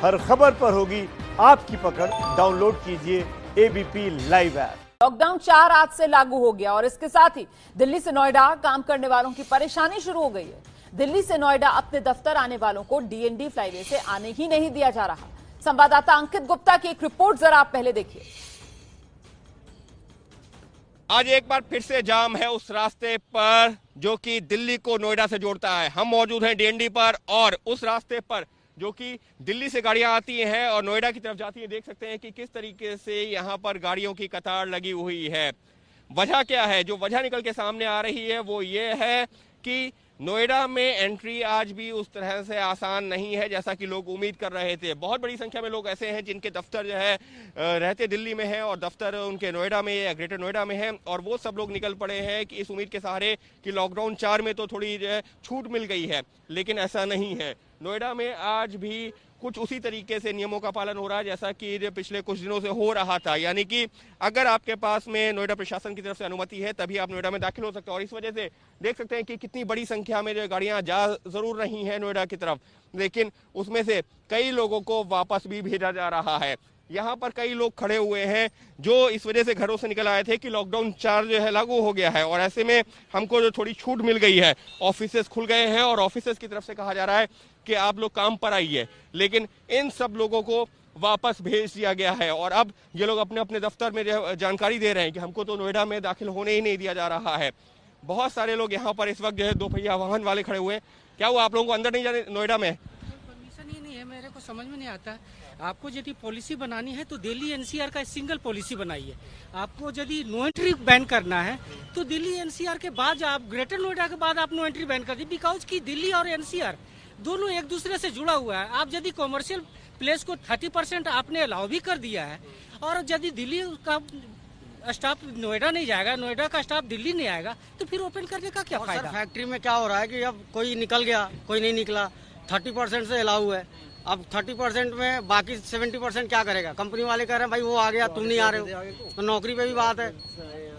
हर खबर पर होगी आपकी पकड़। डाउनलोड कीजिए एबीपी लाइव ऐप। लॉकडाउन 4 आज से लागू हो गया और इसके साथ ही दिल्ली से नोएडा काम करने वालों की परेशानी शुरू हो गई है। दिल्ली से नोएडा अपने दफ्तर आने वालों को डीएनडी फ्लाईवे से आने ही नहीं दिया जा रहा। संवाददाता अंकित गुप्ता की एक रिपोर्ट जरा आप पहले देखिए। आज एक बार फिर से जाम है उस रास्ते पर जो कि दिल्ली को नोएडा से जोड़ता है। हम मौजूद हैं डीएनडी पर और उस रास्ते पर जो कि दिल्ली से गाड़ियां आती हैं और नोएडा की तरफ जाती हैं। देख सकते हैं कि किस तरीके से यहां पर गाड़ियों की कतार लगी हुई है। वजह क्या है? जो वजह निकल के सामने आ रही है वो ये है कि नोएडा में एंट्री आज भी उस तरह से आसान नहीं है जैसा कि लोग उम्मीद कर रहे थे। बहुत बड़ी संख्या में लोग ऐसे हैं जिनके दफ्तर जो है रहते दिल्ली में है और दफ्तर उनके नोएडा में या ग्रेटर नोएडा में है, और वो सब लोग निकल पड़े हैं कि इस उम्मीद के सहारे कि लॉकडाउन 4 में तो थोड़ी जो है छूट मिल गई है, लेकिन ऐसा नहीं है। नोएडा में आज भी कुछ उसी तरीके से नियमों का पालन हो रहा है जैसा कि पिछले कुछ दिनों से हो रहा था। यानी कि अगर आपके पास में नोएडा प्रशासन की तरफ से अनुमति है तभी आप नोएडा में दाखिल हो सकते हैं। और इस वजह से देख सकते हैं कि कितनी बड़ी संख्या में जो गाड़ियां जा जरूर रही हैं नोएडा की तरफ, लेकिन उसमें से कई लोगों को वापस भी भेजा जा रहा है। यहाँ पर कई लोग खड़े हुए हैं जो इस वजह से घरों से निकल आए थे कि लॉकडाउन 4 जो है लागू हो गया है और ऐसे में हमको जो थोड़ी छूट मिल गई है। ऑफिसेस खुल गए हैं और ऑफिसेस की तरफ से कहा जा रहा है कि आप लोग काम पर आइए, लेकिन इन सब लोगों को वापस भेज दिया गया है। और अब ये लोग अपने अपने दफ्तर में जानकारी दे रहे हैं कि हमको तो नोएडा में दाखिल होने ही नहीं दिया जा रहा है। बहुत सारे लोग यहाँ पर इस वक्त जो है दोपहिया वाहन वाले खड़े हुए हैं। क्या हुआ, आप लोगों को अंदर नहीं जाने नोएडा में? परमिशन ही नहीं है, मेरे को समझ में नहीं आता। आपको यदि पॉलिसी बनानी है तो दिल्ली एनसीआर का सिंगल पॉलिसी बनाइए। आपको यदि नो एंट्री बैन करना है तो दिल्ली एनसीआर के बाद आप ग्रेटर नोएडा के बाद आप नो एंट्री बैन कर दी, बिकॉज की दिल्ली और एनसीआर दोनों एक दूसरे से जुड़ा हुआ है। आप यदि कॉमर्शियल प्लेस को 30% आपने अलाउ भी कर दिया है और यदि दिल्ली का स्टाफ नोएडा नहीं जाएगा, नोएडा का स्टाफ दिल्ली नहीं आएगा, तो फिर ओपन करने का क्या फायदा? फैक्ट्री में क्या हो रहा है कि अब कोई निकल गया, कोई नहीं निकला। 30% से अलाउ है, अब 30% में बाकी 70% क्या करेगा? कंपनी वाले कह रहे हैं भाई वो आ गया, तुम नहीं आ रहे हो, तो नौकरी पे भी बात है।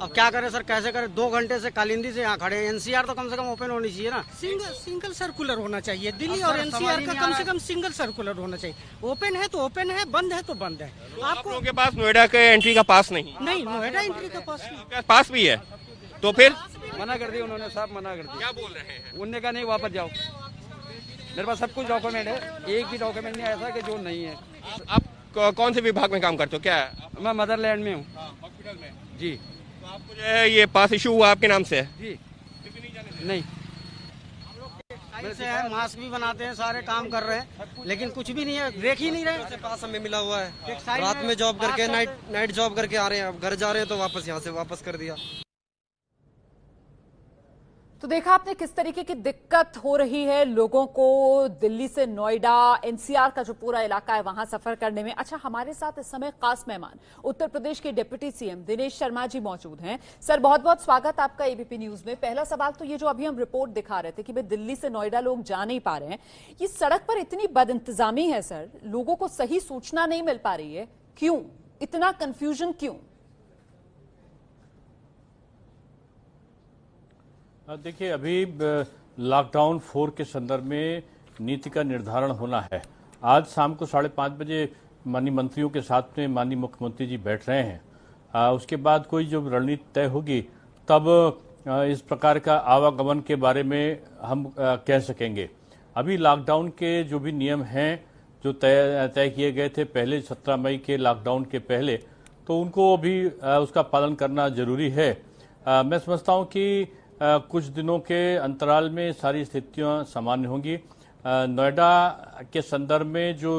अब क्या करें सर, कैसे करें? 2 घंटे से कालिंदी से यहाँ खड़े हैं। एनसीआर तो कम से कम ओपन होनी चाहिए ना। सिंगल सर्कुलर होना चाहिए। दिल्ली और एनसीआर का कम से कम सिंगल सर्कुलर होना चाहिए। ओपन है तो ओपन है, बंद है तो बंद है। तो आप लोगों के पास नोएडा के एंट्री का पास नहीं? नहीं, नोएडा एंट्री का पास नहीं। पास भी है तो फिर मना कर दिया उन्होंने, साहब मना कर दिया। क्या बोल रहे हैं? उनने कहा नहीं वापस जाओ। मेरे पास सब कुछ डॉक्यूमेंट है, एक भी डॉक्यूमेंट नहीं ऐसा कि जो नहीं है। आप कौन से विभाग में काम करते हो? क्या है? मैं मदरलैंड में हूँ। हॉस्पिटल में? जी। तो आपको जो है ये पास इशू हुआ आपके नाम से? जी नहीं, से है, मास्क भी बनाते हैं, सारे काम कर रहे हैं, लेकिन कुछ भी नहीं है, देख ही नहीं रहे। पास हमें मिला हुआ है, रात में जॉब करके नाइट जॉब करके आ रहे हैं, अब घर जा रहे हैं तो वापस यहाँ से वापस कर दिया। तो देखा आपने किस तरीके की दिक्कत हो रही है लोगों को दिल्ली से नोएडा, एनसीआर का जो पूरा इलाका है वहां सफर करने में। अच्छा, हमारे साथ इस समय खास मेहमान उत्तर प्रदेश के डिप्टी सीएम दिनेश शर्मा जी मौजूद हैं। सर, बहुत बहुत स्वागत आपका एबीपी न्यूज में। पहला सवाल तो ये जो अभी हम रिपोर्ट दिखा रहे थे कि भाई दिल्ली से नोएडा लोग जा नहीं पा रहे हैं, ये सड़क पर इतनी बदइंतजामी है सर, लोगों को सही सूचना नहीं मिल पा रही है, क्यों इतना कंफ्यूजन क्यों? देखिए, अभी लॉकडाउन 4 के संदर्भ में नीति का निर्धारण होना है। आज शाम को 5:30 बजे माननीय मंत्रियों के साथ में माननीय मुख्यमंत्री जी बैठ रहे हैं। उसके बाद कोई जो रणनीति तय होगी तब इस प्रकार का आवागमन के बारे में हम कह सकेंगे। अभी लॉकडाउन के जो भी नियम हैं जो तय किए गए थे पहले 17 मई के लॉकडाउन के पहले, तो उनको अभी उसका पालन करना जरूरी है। मैं समझता हूँ कि कुछ दिनों के अंतराल में सारी स्थितियां सामान्य होंगी। नोएडा के संदर्भ में जो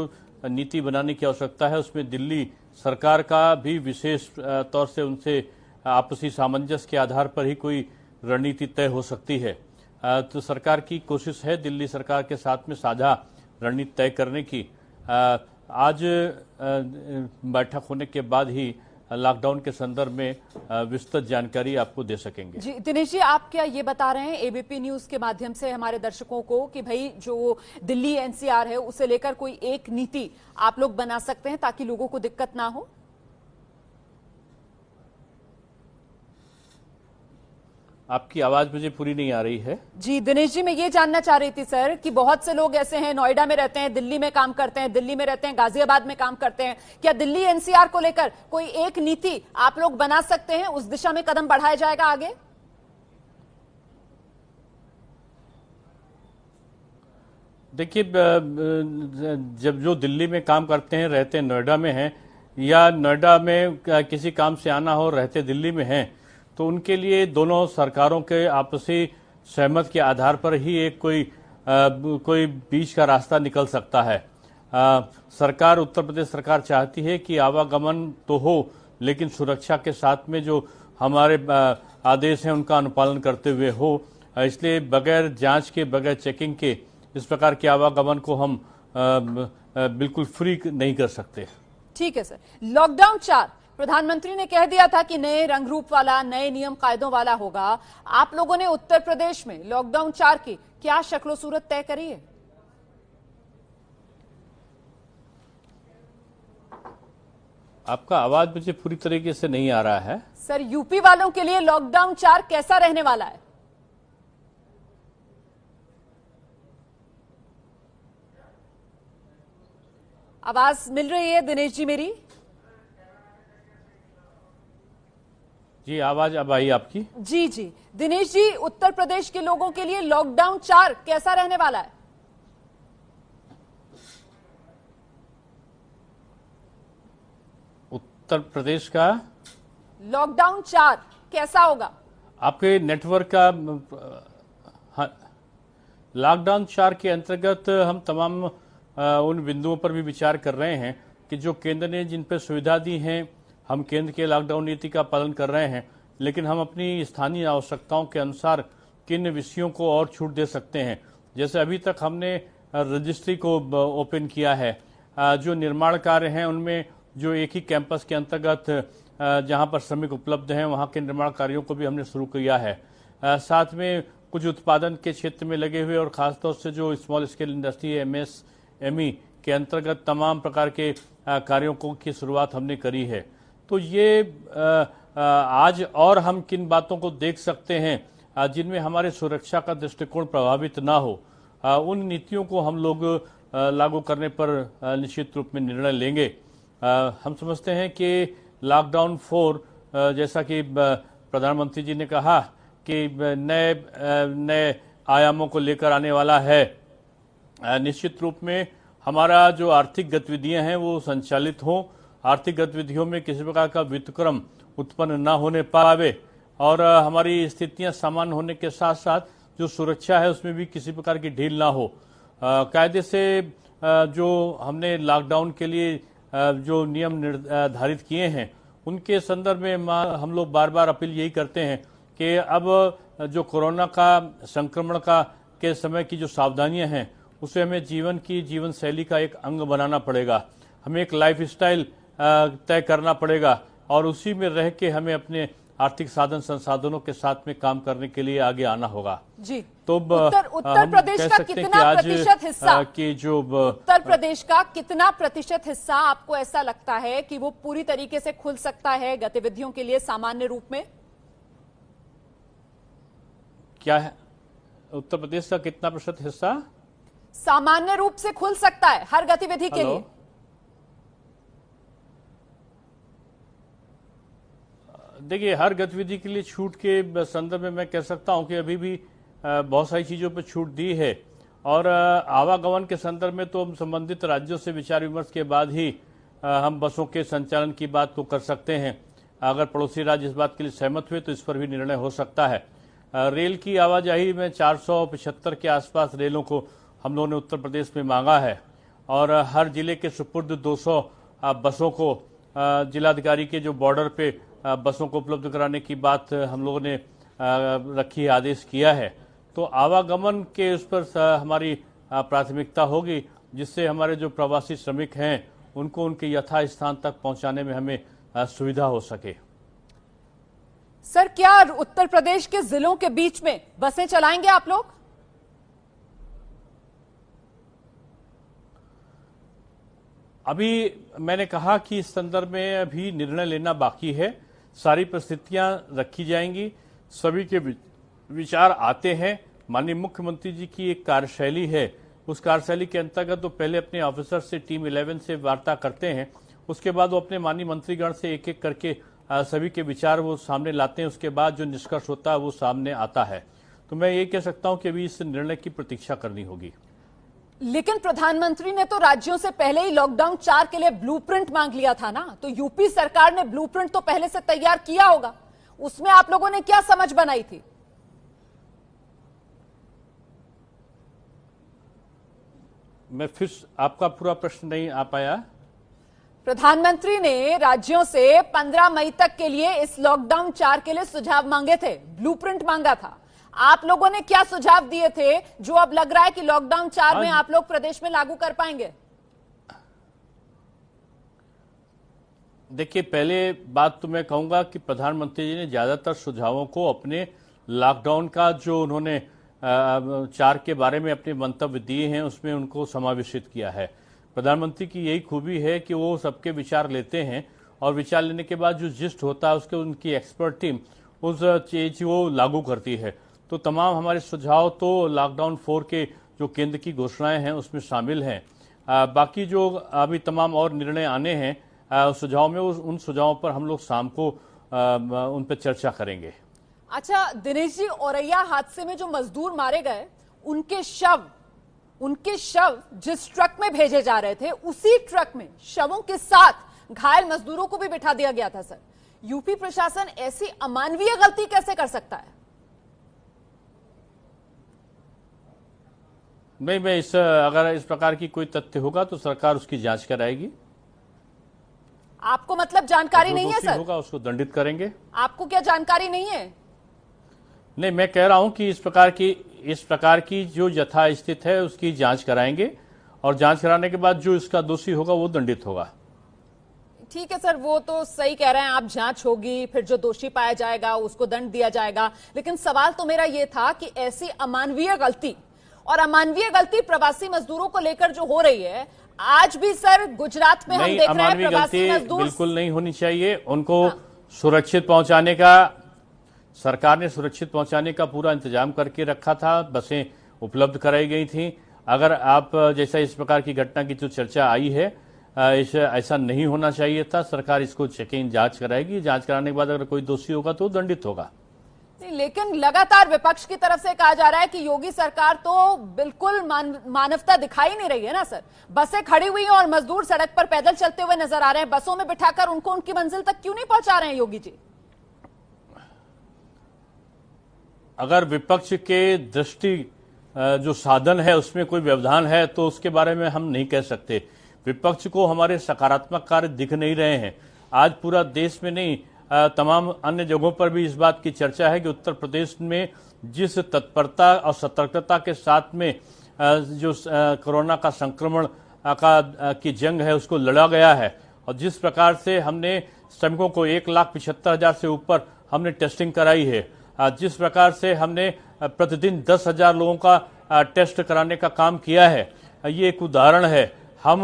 नीति बनाने की आवश्यकता है उसमें दिल्ली सरकार का भी विशेष तौर से उनसे आपसी सामंजस्य के आधार पर ही कोई रणनीति तय हो सकती है। तो सरकार की कोशिश है दिल्ली सरकार के साथ में साझा रणनीति तय करने की। आज बैठक होने के बाद ही लॉकडाउन के संदर्भ में विस्तृत जानकारी आपको दे सकेंगे। जी दिनेश जी, आप क्या ये बता रहे हैं एबीपी न्यूज के माध्यम से हमारे दर्शकों को कि भाई जो दिल्ली एनसीआर है उसे लेकर कोई एक नीति आप लोग बना सकते हैं ताकि लोगों को दिक्कत ना हो? आपकी आवाज मुझे पूरी नहीं आ रही है। जी दिनेश जी, मैं ये जानना चाह रही थी सर कि बहुत से लोग ऐसे हैं, नोएडा में रहते हैं, दिल्ली में काम करते हैं, दिल्ली में रहते हैं, गाजियाबाद में काम करते हैं, क्या दिल्ली एनसीआर को लेकर कोई एक नीति आप लोग बना सकते हैं, उस दिशा में कदम बढ़ाया जाएगा आगे? देखिए, जब जो दिल्ली में काम करते हैं, रहते नोएडा में हैं, या नोएडा में किसी काम से आना हो, रहते दिल्ली में हैं, तो उनके लिए दोनों सरकारों के आपसी सहमत के आधार पर ही एक कोई बीच का रास्ता निकल सकता है। सरकार, उत्तर प्रदेश सरकार चाहती है कि आवागमन तो हो, लेकिन सुरक्षा के साथ में जो हमारे आदेश हैं उनका अनुपालन करते हुए हो। इसलिए बगैर जांच के, बगैर चेकिंग के इस प्रकार के आवागमन को हम बिल्कुल फ्री नहीं कर सकते। ठीक है सर। लॉकडाउन 4 प्रधानमंत्री ने कह दिया था कि नए रंग रूप वाला, नए नियम कायदों वाला होगा। आप लोगों ने उत्तर प्रदेश में लॉकडाउन 4 की क्या शक्लो सूरत तय करी है? आपका आवाज मुझे पूरी तरीके से नहीं आ रहा है सर। यूपी वालों के लिए लॉकडाउन 4 कैसा रहने वाला है? आवाज मिल रही है दिनेश जी मेरी? जी, आवाज अब आई आपकी। जी जी दिनेश जी, उत्तर प्रदेश के लोगों के लिए लॉकडाउन 4 कैसा रहने वाला है? उत्तर प्रदेश का लॉकडाउन 4 कैसा होगा? आपके नेटवर्क का लॉकडाउन 4 के अंतर्गत हम तमाम उन बिंदुओं पर भी विचार कर रहे हैं कि जो केंद्र ने जिन पर सुविधा दी है, हम केंद्र के लॉकडाउन नीति का पालन कर रहे हैं, लेकिन हम अपनी स्थानीय आवश्यकताओं के अनुसार किन विषयों को और छूट दे सकते हैं। जैसे अभी तक हमने रजिस्ट्री को ओपन किया है, जो निर्माण कार्य हैं उनमें जो एक ही कैंपस के अंतर्गत जहां पर श्रमिक उपलब्ध हैं वहां के निर्माण कार्यों को भी हमने शुरू किया है। साथ में कुछ उत्पादन के क्षेत्र में लगे हुए और खासतौर से जो स्मॉल स्केल इंडस्ट्री MSME के अंतर्गत तमाम प्रकार के कार्यों की शुरुआत हमने करी है। तो ये आज और हम किन बातों को देख सकते हैं जिनमें हमारे सुरक्षा का दृष्टिकोण प्रभावित ना हो, उन नीतियों को हम लोग लागू करने पर निश्चित रूप में निर्णय लेंगे। हम समझते हैं कि लॉकडाउन 4 जैसा कि प्रधानमंत्री जी ने कहा कि नए आयामों को लेकर आने वाला है। निश्चित रूप में हमारा जो आर्थिक गतिविधियां हैं वो संचालित हों, आर्थिक गतिविधियों में किसी प्रकार का वितक्रम उत्पन्न न होने पावे और हमारी स्थितियां सामान्य होने के साथ साथ जो सुरक्षा है उसमें भी किसी प्रकार की ढील ना हो। कायदे से जो हमने लॉकडाउन के लिए जो नियम निर्धारित किए हैं उनके संदर्भ में हम लोग बार बार अपील यही करते हैं कि अब जो कोरोना का संक्रमण के समय की जो सावधानियां हैं उसे हमें जीवन शैली का एक अंग बनाना पड़ेगा। हमें एक लाइफस्टाइल तय करना पड़ेगा और उसी में रह के हमें अपने आर्थिक साधन संसाधनों के साथ में काम करने के लिए आगे आना होगा। जी। तो उत्तर प्रदेश का कितना प्रतिशत हिस्सा कि जो उत्तर प्रदेश का कितना प्रतिशत हिस्सा आपको ऐसा लगता है कि वो पूरी तरीके से खुल सकता है गतिविधियों के लिए सामान्य रूप में? क्या है उत्तर प्रदेश का कितना प्रतिशत हिस्सा सामान्य रूप से खुल सकता है हर गतिविधि के लिए? देखिए, हर गतिविधि के लिए छूट के संदर्भ में मैं कह सकता हूं कि अभी भी बहुत सारी चीजों पर छूट दी है और आवागमन के संदर्भ में तो हम संबंधित राज्यों से विचार विमर्श के बाद ही हम बसों के संचालन की बात को कर सकते हैं। अगर पड़ोसी राज्य इस बात के लिए सहमत हुए तो इस पर भी निर्णय हो सकता है। रेल की आवाजाही में 475 के आसपास रेलों को हम लोगों ने उत्तर प्रदेश में मांगा है और हर जिले के सुपुर्द 200 बसों को जिलाधिकारी के जो बॉर्डर पे बसों को उपलब्ध कराने की बात हम लोगों ने रखी है, आदेश किया है। तो आवागमन के उस पर हमारी प्राथमिकता होगी जिससे हमारे जो प्रवासी श्रमिक हैं उनको उनके यथा स्थान तक पहुंचाने में हमें सुविधा हो सके। सर, क्या उत्तर प्रदेश के जिलों के बीच में बसें चलाएंगे आप लोग? अभी मैंने कहा कि इस संदर्भ में अभी निर्णय लेना बाकी है। सारी परिस्थितियां रखी जाएंगी, सभी के विचार आते हैं। माननीय मुख्यमंत्री जी की एक कार्यशैली है, उस कार्यशैली के अंतर्गत वो पहले अपने ऑफिसर से टीम 11 से वार्ता करते हैं, उसके बाद वो अपने माननीय मंत्रीगण से एक एक करके सभी के विचार वो सामने लाते हैं, उसके बाद जो निष्कर्ष होता है वो सामने आता है। तो मैं ये कह सकता हूं कि अभी इस निर्णय की प्रतीक्षा करनी होगी। लेकिन प्रधानमंत्री ने तो राज्यों से पहले ही लॉकडाउन 4 के लिए ब्लूप्रिंट मांग लिया था ना, तो यूपी सरकार ने ब्लूप्रिंट तो पहले से तैयार किया होगा, उसमें आप लोगों ने क्या समझ बनाई थी? मैं फिर आपका पूरा प्रश्न नहीं आ पाया। प्रधानमंत्री ने राज्यों से 15 मई तक के लिए इस लॉकडाउन 4 के लिए सुझाव मांगे थे, ब्लूप्रिंट मांगा था। आप लोगों ने क्या सुझाव दिए थे जो अब लग रहा है कि लॉकडाउन 4 में आप लोग प्रदेश में लागू कर पाएंगे? देखिए, पहले बात तो मैं कहूंगा कि प्रधानमंत्री जी ने ज्यादातर सुझावों को अपने लॉकडाउन का जो उन्होंने 4 के बारे में अपने मंतव्य दिए हैं उसमें उनको समावेशित किया है। प्रधानमंत्री की यही खूबी है कि वो सबके विचार लेते हैं और विचार लेने के बाद जो जिस्ट होता है उसके उनकी एक्सपर्ट टीम उस चीज को लागू करती है। तो तमाम हमारे सुझाव तो लॉकडाउन 4 के जो केंद्र की घोषणाएं हैं उसमें शामिल हैं। बाकी जो अभी तमाम और निर्णय आने हैं सुझाव में, उन सुझावों पर हम लोग शाम को उन पर चर्चा करेंगे। अच्छा दिनेश जी, औरैया हादसे में जो मजदूर मारे गए उनके शव जिस ट्रक में भेजे जा रहे थे उसी ट्रक में शवों के साथ घायल मजदूरों को भी बिठा दिया गया था। सर, यूपी प्रशासन ऐसी अमानवीय गलती कैसे कर सकता है? नहीं, मैं अगर इस प्रकार की कोई तथ्य होगा तो सरकार उसकी जांच कराएगी। आपको मतलब जानकारी नहीं है सर? होगा उसको दंडित करेंगे। आपको क्या जानकारी नहीं है? नहीं, मैं कह रहा हूं कि इस प्रकार की जो यथास्थिति है उसकी जांच कराएंगे और जांच कराने के बाद जो इसका दोषी होगा वो दंडित होगा। ठीक है सर, वो तो सही कह रहे हैं आप, जांच होगी, फिर जो दोषी पाया जाएगा उसको दंड दिया जाएगा। लेकिन सवाल तो मेरा ये था कि ऐसी अमानवीय गलती, और अमानवीय गलती प्रवासी मजदूरों को लेकर जो हो रही है आज भी सर गुजरात में हम देख रहे हैं प्रवासी मजदूर बिल्कुल नहीं होनी चाहिए। उनको सुरक्षित पहुंचाने का, सरकार ने सुरक्षित पहुंचाने का पूरा इंतजाम करके रखा था, बसें उपलब्ध कराई गई थी। अगर आप जैसा इस प्रकार की घटना की जो चर्चा आई है ऐसा नहीं होना चाहिए था। सरकार इसको चेकिंग जांच कराएगी, जांच कराने के बाद अगर कोई दोषी होगा तो दंडित होगा। लेकिन लगातार विपक्ष की तरफ से कहा जा रहा है कि योगी सरकार तो बिल्कुल मानवता दिखाई नहीं रही है ना सर। बसें खड़ी हुई हैं और मजदूर सड़क पर पैदल चलते हुए नजर आ रहे हैं, बसों में बिठाकर उनको उनकी मंजिल तक क्यों नहीं पहुंचा रहे हैं योगी जी? अगर विपक्ष के दृष्टि जो साधन है उसमें कोई व्यवधान है तो उसके बारे में हम नहीं कह सकते। विपक्ष को हमारे सकारात्मक कार्य दिख नहीं रहे हैं। आज पूरा देश में नहीं, तमाम अन्य जगहों पर भी इस बात की चर्चा है कि उत्तर प्रदेश में जिस तत्परता और सतर्कता के साथ में जो कोरोना का संक्रमण की जंग है उसको लड़ा गया है, और जिस प्रकार से हमने श्रमिकों को 1,75,000 से ऊपर हमने टेस्टिंग कराई है, जिस प्रकार से हमने प्रतिदिन 10,000 लोगों का टेस्ट कराने का काम किया है, ये एक उदाहरण है। हम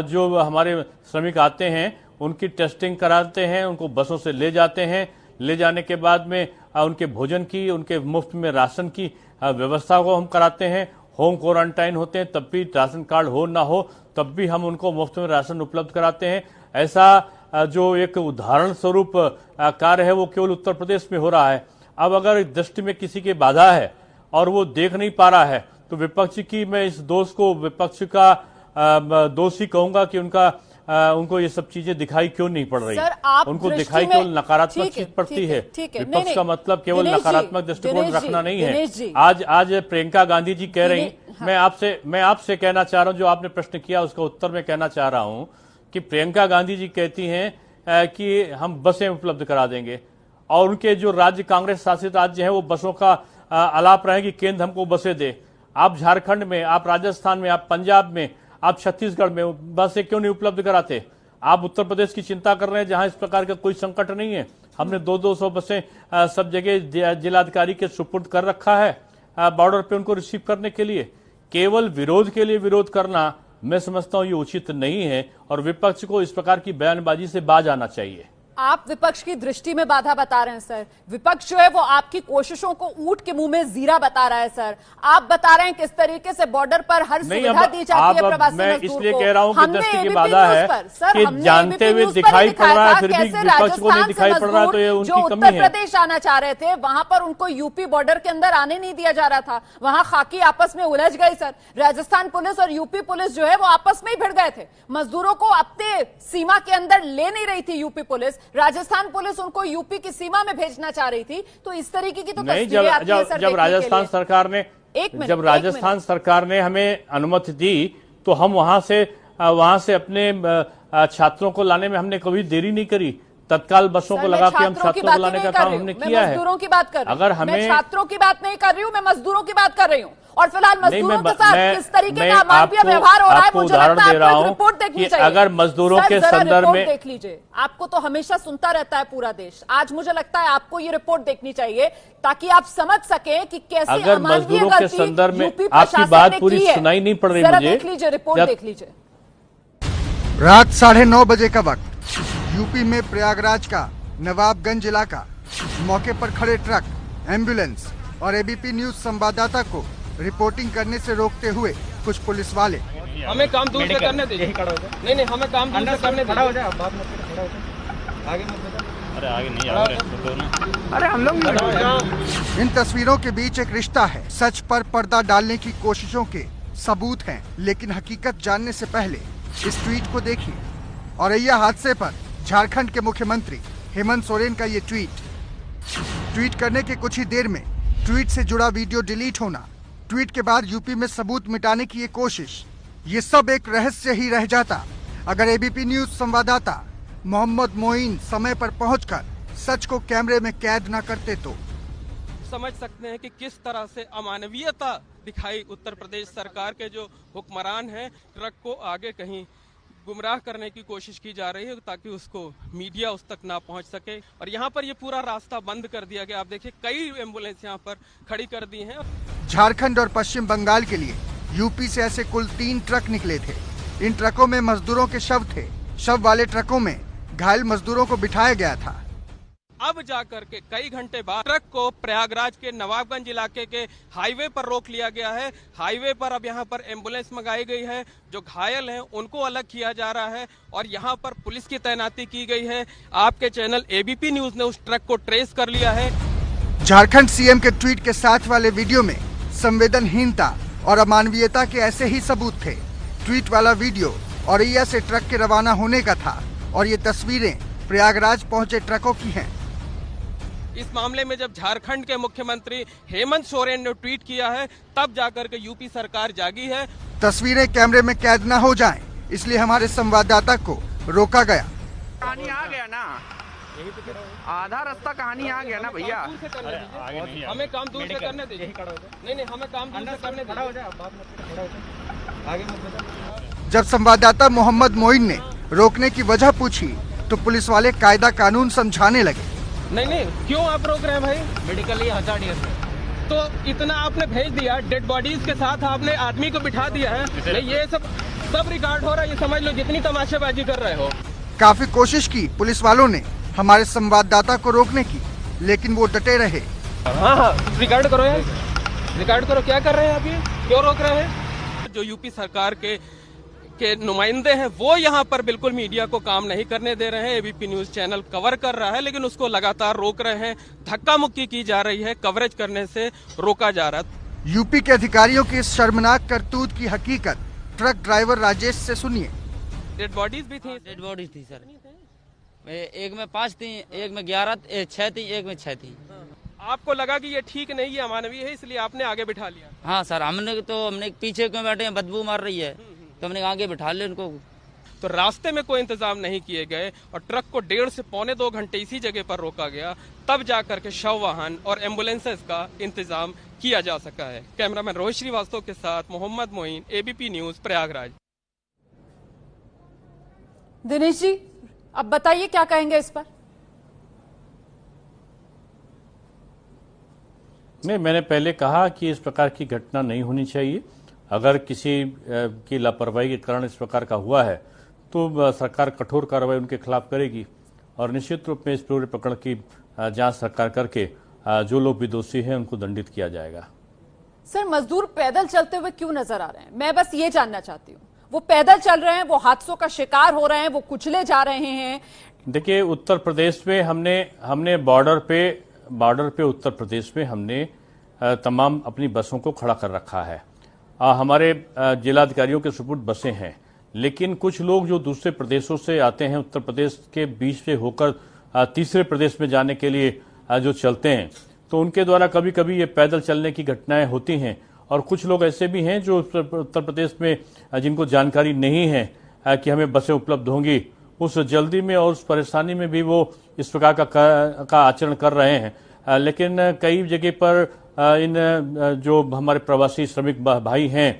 जो हमारे श्रमिक आते हैं उनकी टेस्टिंग कराते हैं, उनको बसों से ले जाते हैं, ले जाने के बाद में उनके भोजन की, उनके मुफ्त में राशन की व्यवस्था को हम कराते हैं। होम क्वारंटाइन होते हैं तब भी, राशन कार्ड हो ना हो तब भी हम उनको मुफ्त में राशन उपलब्ध कराते हैं। ऐसा जो एक उदाहरण स्वरूप कार्य है वो केवल उत्तर प्रदेश में हो रहा है। अब अगर दृष्टि में किसी की बाधा है और वो देख नहीं पा रहा है तो विपक्ष की, मैं इस दोष को विपक्ष का दोष ही कहूंगा कि उनको ये सब चीजें दिखाई क्यों नहीं पड़ रही। उनको दिखाई केवल नकारात्मक चीज पड़ती है। विपक्ष का मतलब केवल नकारात्मक दृष्टिकोण रखना नहीं है। आज प्रियंका गांधी जी कह रही, मैं आपसे कहना चाह रहा हूं, जो आपने प्रश्न किया उसका उत्तर मैं कहना चाह रहा हूं कि प्रियंका गांधी जी कहती हैं कि हम बसें उपलब्ध करा देंगे, और उनके जो राज्य कांग्रेस शासित राज्य हैं वो बसों का आलाप रहे कि केंद्र हमको बसें दे। आप झारखंड में, आप राजस्थान में, आप पंजाब में, आप छत्तीसगढ़ में बसें क्यों नहीं उपलब्ध कराते? आप उत्तर प्रदेश की चिंता कर रहे हैं जहां इस प्रकार का कोई संकट नहीं है। हमने 200 बसें सब जगह जिलाधिकारी के सुपुर्द कर रखा है बॉर्डर पे उनको रिसीव करने के लिए। केवल विरोध के लिए विरोध करना मैं समझता हूं ये उचित नहीं है, और विपक्ष को इस प्रकार की बयानबाजी से बाज आना चाहिए। आप विपक्ष की दृष्टि में बाधा बता रहे हैं सर। विपक्ष जो है वो आपकी कोशिशों को ऊंट के मुंह में जीरा बता रहा है सर। आप बता रहे हैं किस तरीके से बॉर्डर पर हर सुविधा दी जाती है प्रवासी मैं मजदूर इसलिए को। कह रहा हूं कि हमने दृष्टि की ABP बाधा न्यूज़ है पर, सर, कि हमने जानते ABP हुए न्यूज़ पर दिखाई दिखाया पड़ रहा है, था फिर भी कैसे विपक्ष को नहीं राजस्थान दिखाई से पड़ रहा, तो ये मजदूर उनकी जो कमी उत्तर है। प्रदेश आना चाह रहे थे वहां पर उनको यूपी बॉर्डर के अंदर आने नहीं दिया जा रहा था। वहां खाकी आपस में उलझ गई सर। राजस्थान पुलिस और यूपी पुलिस जो है वो आपस में ही भिड़ गए थे। मजदूरों को अपने सीमा के अंदर ले नहीं रही थी यूपी पुलिस, राजस्थान पुलिस उनको यूपी की सीमा में भेजना चाह रही थी। तो इस तरीके की तो नहीं, तस्वीरें आती है सर जब राजस्थान सरकार ने जब राजस्थान सरकार ने हमें अनुमति दी तो हम वहां से अपने छात्रों को लाने में हमने कभी देरी नहीं करी। तत्काल बसों को लगा के हम छात्रों को लाने का काम हमने किया है। मजदूरों की बात कर रही हूं, अगर हमें मैं छात्रों की बात नहीं कर रही हूं, मैं मजदूरों की बात कर रही हूं। और फिलहाल मजदूरों के साथ किस तरीके का अमानवीय व्यवहार हो रहा है, मुझे लगता है आपको एक रिपोर्ट देखनी चाहिए। अगर मजदूरों के संदर्भ में देख लीजिए, आपको तो हमेशा सुनता रहता है पूरा देश। आज मुझे लगता है आपको ये रिपोर्ट देखनी चाहिए ताकि आप समझ सके कि कैसे अगर मजदूरों के संदर्भ में आपकी बात पूरी सुनाई नहीं पड़ रही मुझे। देख लीजिए रिपोर्ट, देख लीजिए। रात 9:30 बजे का वक्त, यूपी में प्रयागराज का नवाबगंज इलाका। मौके पर खड़े ट्रक, एम्बुलेंस और एबीपी न्यूज संवाददाता को रिपोर्टिंग करने से रोकते हुए कुछ पुलिस वाले। हमें काम दूर से करने दीजिए। नहीं, हमें काम दूर से करने दीजिए। आगे नहीं आ रहे। अरे हम लोग इन तस्वीरों के बीच एक रिश्ता है। सच पर पर्दा डालने की कोशिशों के सबूत हैं, लेकिन हकीकत जानने से पहले इस ट्वीट को देखिए। औरैया हादसे पर झारखंड के मुख्यमंत्री हेमंत सोरेन का ये ट्वीट करने के कुछ ही देर में ट्वीट से जुड़ा वीडियो डिलीट होना, ट्वीट के बाद यूपी में सबूत मिटाने की ये कोशिश, ये सब एक रहस्य ही रह जाता अगर एबीपी न्यूज संवाददाता मोहम्मद मोइन समय पर पहुंचकर सच को कैमरे में कैद न करते तो। समझ सकते हैं कि किस तरह से अमानवीयता दिखाई उत्तर प्रदेश सरकार के जो हुक्मरान हैं। ट्रक को आगे कहीं गुमराह करने की कोशिश की जा रही है ताकि उसको मीडिया उस तक ना पहुंच सके। और यहाँ पर ये पूरा रास्ता बंद कर दिया गया। आप देखिए कई एम्बुलेंस यहाँ पर खड़ी कर दी हैं। झारखंड और पश्चिम बंगाल के लिए यूपी से ऐसे कुल 3 ट्रक निकले थे। इन ट्रकों में मजदूरों के शव थे। शव वाले ट्रकों में घायल मजदूरों को बिठाया गया था। अब जाकर के कई घंटे बाद ट्रक को प्रयागराज के नवाबगंज इलाके के हाईवे पर रोक लिया गया है। हाईवे पर अब यहाँ पर एम्बुलेंस मंगाई गई है। जो घायल हैं उनको अलग किया जा रहा है और यहाँ पर पुलिस की तैनाती की गई है। आपके चैनल एबीपी न्यूज ने उस ट्रक को ट्रेस कर लिया है। झारखंड सीएम के ट्वीट के साथ वाले वीडियो में संवेदनहीनता और अमानवीयता के ऐसे ही सबूत थे। ट्वीट वाला वीडियो औरैया से ट्रक के रवाना होने का था और ये तस्वीरें प्रयागराज पहुंचे ट्रकों की हैं। इस मामले में जब झारखंड के मुख्यमंत्री हेमंत सोरेन ने ट्वीट किया है तब जाकर के यूपी सरकार जागी है। तस्वीरें कैमरे में कैद न हो जाएं, इसलिए हमारे संवाददाता को रोका गया। कहानी आ गया ना, आधा रास्ता कहानी आ गया ना भैया। हमें काम दूर से करने दीजिए। नहीं, हमें काम दूर से करने दीजिए। जब संवाददाता मोहम्मद मोइन ने रोकने की वजह पूछी तो पुलिस वाले कायदा कानून समझाने लगे। नहीं, क्यों आप रोक रहे हैं भाई? मेडिकली हजार्ड तो इतना आपने भेज दिया, डेड बॉडीज के साथ आपने आदमी को बिठा दिया है। नहीं, ये सब रिकॉर्ड हो रहा है, ये समझ लो जितनी तमाशाबाजी कर रहे हो। काफी कोशिश की पुलिस वालों ने हमारे संवाददाता को रोकने की, लेकिन वो डटे रहे। हाँ, रिकॉर्ड करो यार, रिकॉर्ड करो। क्या कर रहे हैं आप, ये क्यों रोक रहे हैं? जो यूपी सरकार के नुमाइंदे हैं वो यहाँ पर बिल्कुल मीडिया को काम नहीं करने दे रहे हैं। एबीपी न्यूज चैनल कवर कर रहा है लेकिन उसको लगातार रोक रहे हैं। धक्का मुक्की की जा रही है, कवरेज करने से रोका जा रहा है। यूपी के अधिकारियों की इस शर्मनाक करतूत की हकीकत ट्रक ड्राइवर राजेश से सुनिए। डेड बॉडीज भी थी? डेड बॉडीज थी सर, एक में 5 थी, एक में 11, 6 थी, एक में 6 थी। आपको लगा कि ये ठीक नहीं है, अमानवीय है, इसलिए आपने आगे बिठा लिया? हाँ सर, हमने पीछे क्यों बैठे हैं, बदबू मार रही है तो हमने आगे बिठा लिया उनको। तो रास्ते में कोई इंतजाम नहीं किए गए और ट्रक को 1.5 से पौने 2 घंटे इसी जगह पर रोका गया, तब जाकर के शव वाहन और एम्बुलेंसेस का इंतजाम किया जा सका है। कैमरामैन रोहित श्रीवास्तव के साथ मोहम्मद मोइन, एबीपी न्यूज, प्रयागराज। दिनेश जी, अब बताइए क्या कहेंगे इस पर? नहीं, मैंने पहले कहा कि इस प्रकार की घटना नहीं होनी चाहिए। अगर किसी की लापरवाही के कारण इस प्रकार का हुआ है तो सरकार कठोर कार्रवाई उनके खिलाफ करेगी और निश्चित रूप में इस पूरे प्रकरण की जांच सरकार करके जो लोग भी दोषी हैं उनको दंडित किया जाएगा। सर, मजदूर पैदल चलते हुए क्यों नजर आ रहे हैं? मैं बस ये जानना चाहती हूँ। वो पैदल चल रहे हैं, वो हादसों का शिकार हो रहे हैं, वो कुचले जा रहे हैं। देखिए, उत्तर प्रदेश में हमने बॉर्डर पे उत्तर प्रदेश में हमने तमाम अपनी बसों को खड़ा कर रखा है। हमारे जिलाधिकारियों के सुपुर्द बसें हैं, लेकिन कुछ लोग जो दूसरे प्रदेशों से आते हैं, उत्तर प्रदेश के बीच से होकर तीसरे प्रदेश में जाने के लिए जो चलते हैं, तो उनके द्वारा कभी कभी ये पैदल चलने की घटनाएं होती हैं। और कुछ लोग ऐसे भी हैं जो उत्तर प्रदेश में जिनको जानकारी नहीं है कि हमें बसें उपलब्ध होंगी, उस जल्दी में और उस परेशानी में भी वो इस प्रकार का आचरण कर रहे हैं। लेकिन कई जगह पर इन जो हमारे प्रवासी श्रमिक भाई हैं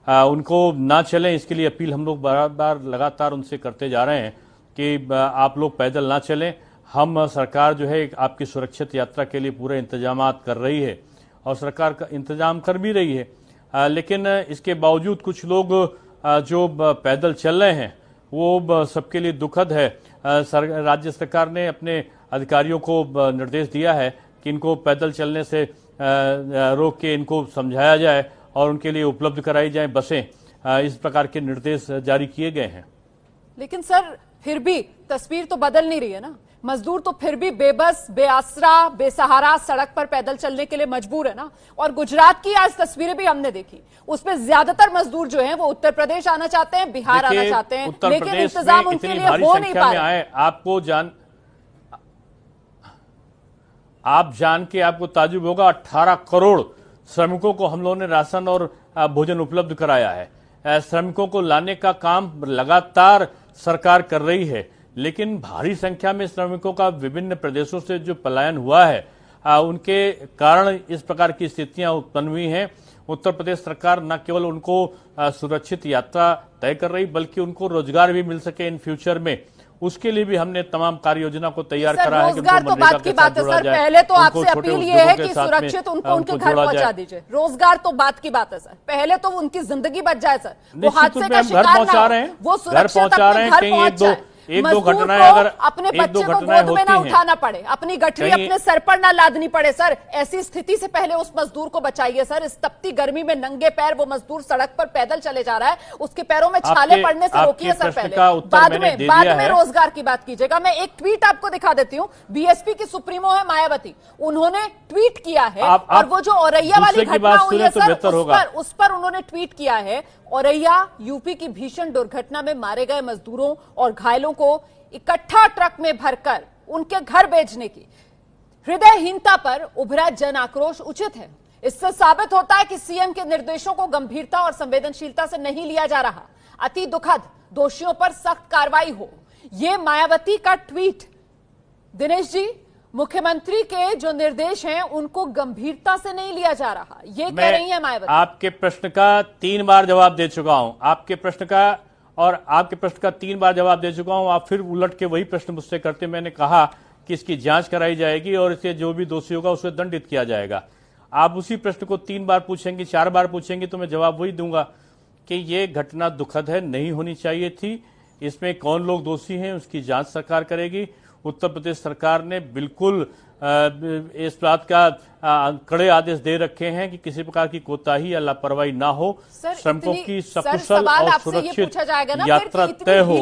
उनको ना चलें, इसके लिए अपील हम लोग बार लगातार उनसे करते जा रहे हैं कि आप लोग पैदल ना चलें। हम सरकार जो है आपकी सुरक्षित यात्रा के लिए पूरे इंतजामात कर रही है और सरकार का इंतजाम कर भी रही है, लेकिन इसके बावजूद कुछ लोग जो पैदल चल रहे हैं वो सबके लिए दुखद है। राज्य सरकार ने अपने अधिकारियों को निर्देश दिया है कि इनको पैदल चलने से रोक के इनको समझाया जाए और उनके लिए उपलब्ध कराई जाए बसें। इस प्रकार के निर्देश जारी किए गए हैं। लेकिन सर, फिर भी तस्वीर तो बदल नहीं रही है ना। मजदूर तो फिर भी बेबस, बेआसरा, बेसहारा सड़क पर पैदल चलने के लिए मजबूर है ना। और गुजरात की आज तस्वीरें भी हमने देखी, उसमें ज्यादातर मजदूर जो हैं वो उत्तर प्रदेश आना चाहते हैं, बिहार आना चाहते हैं, लेकिन इंतजाम उनके लिए हो नहीं पा रहा। आप जान के आपको ताजुब होगा, 18 करोड़ श्रमिकों को हम लोगों ने राशन और भोजन उपलब्ध कराया है। श्रमिकों को लाने का काम लगातार सरकार कर रही है, लेकिन भारी संख्या में श्रमिकों का विभिन्न प्रदेशों से जो पलायन हुआ है उनके कारण इस प्रकार की स्थितियां उत्पन्न हुई हैं। उत्तर प्रदेश सरकार न केवल उनको सुरक्षित यात्रा तय कर रही, बल्कि उनको रोजगार भी मिल सके इन फ्यूचर में, उसके लिए भी हमने तमाम कार्य योजना को तैयार करा है। रोजगार तो बात की बात है सर, पहले तो आपसे अपील ये है कि सुरक्षित उनके घर पहुंचा दीजिए। रोजगार तो बात की बात है सर, पहले तो उनकी जिंदगी बच जाए सर, वो हादसे का शिकार ना हो, वो सुरक्षित अपने घर पहुंच जाए। एक दो घटनाएं अगर अपने बच्चे को गोद में ना उठाना पड़े, अपनी गठरी अपने सर पर ना लादनी पड़े सर, ऐसी स्थिति से पहले उस मजदूर को बचाइए सर। इस तपती गर्मी में नंगे पैर वो मजदूर सड़क पर पैदल चले जा रहा है, उसके पैरों में छाले पड़ने से रोकिए सर पहले, बाद में रोजगार की बात कीजिएगा। मैं एक ट्वीट आपको दिखा देती हूँ। बीएसपी की सुप्रीमो है मायावती, उन्होंने ट्वीट किया है और वो जो औरैया वाली घटना हुई है सर, उस पर उन्होंने ट्वीट किया है, औरैया यूपी की भीषण दुर्घटना में मारे गए मजदूरों और घायलों को इकट्ठा ट्रक में भरकर उनके घर भेजने की हृदयहीनता पर उभरा जन आक्रोश उचित है। इससे साबित होता है कि सीएम के निर्देशों को गंभीरता और संवेदनशीलता से नहीं लिया जा रहा। अति दुखद, दोषियों पर सख्त कार्रवाई हो। यह मायावती का ट्वीट। दिनेश जी, मुख्यमंत्री के जो निर्देश हैं उनको गंभीरता से नहीं लिया जा रहा, ये कह रही है मायावती। आपके प्रश्न का 3 बार जवाब दे चुका हूं, आपके प्रश्न का 3 बार जवाब दे चुका हूं। आप फिर उलट के वही प्रश्न मुझसे करते। मैंने कहा कि इसकी जांच कराई जाएगी और इसे जो भी दोषी होगा उसे दंडित किया जाएगा। आप उसी प्रश्न को 3 बार पूछेंगे, 4 बार पूछेंगे तो मैं जवाब वही दूंगा कि ये घटना दुखद है, नहीं होनी चाहिए थी। इसमें कौन लोग दोषी हैं उसकी जांच सरकार करेगी। उत्तर प्रदेश सरकार ने बिल्कुल इस बात का कड़े आदेश दे रखे हैं कि किसी प्रकार की कोताही या लापरवाही ना हो, श्रमिकों की सकुशल और सुरक्षित यात्रा तय हो,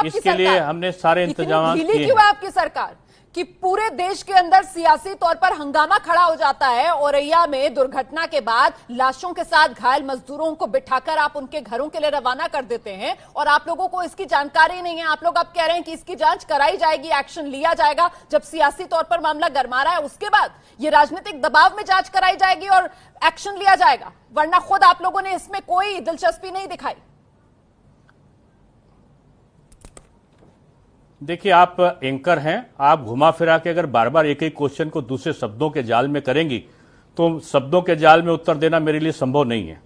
इसके लिए हमने सारे इंतजाम किए हैं। आपकी सरकार कि पूरे देश के अंदर सियासी तौर पर हंगामा खड़ा हो जाता है, औरैया में दुर्घटना के बाद लाशों के साथ घायल मजदूरों को बिठाकर आप उनके घरों के लिए रवाना कर देते हैं और आप लोगों को इसकी जानकारी नहीं है। आप लोग अब कह रहे हैं कि इसकी जांच कराई जाएगी, एक्शन लिया जाएगा। जब सियासी तौर पर मामला गरमा रहा है उसके बाद ये राजनीतिक दबाव में जांच कराई जाएगी और एक्शन लिया जाएगा, वरना खुद आप लोगों ने इसमें कोई दिलचस्पी नहीं दिखाई। देखिए, आप एंकर हैं, आप घुमा फिरा के अगर बार बार एक ही क्वेश्चन को दूसरे शब्दों के जाल में करेंगी तो शब्दों के जाल में उत्तर देना मेरे लिए संभव नहीं है।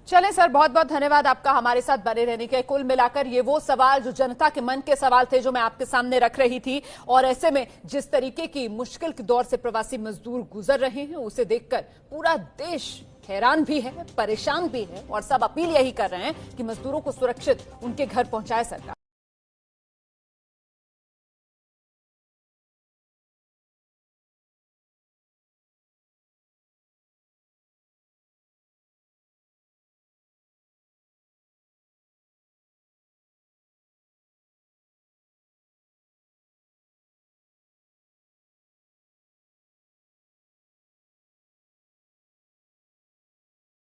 चलें सर, बहुत बहुत धन्यवाद आपका हमारे साथ बने रहने के। कुल मिलाकर ये वो सवाल जो जनता के मन के सवाल थे जो मैं आपके सामने रख रही थी, और ऐसे में जिस तरीके की मुश्किल के दौर से प्रवासी मजदूर गुजर रहे हैं उसे देखकर पूरा देश हैरान भी है, परेशान भी है, और सब अपील यही कर रहे हैं कि मजदूरों को सुरक्षित उनके घर पहुंचाए सरकार।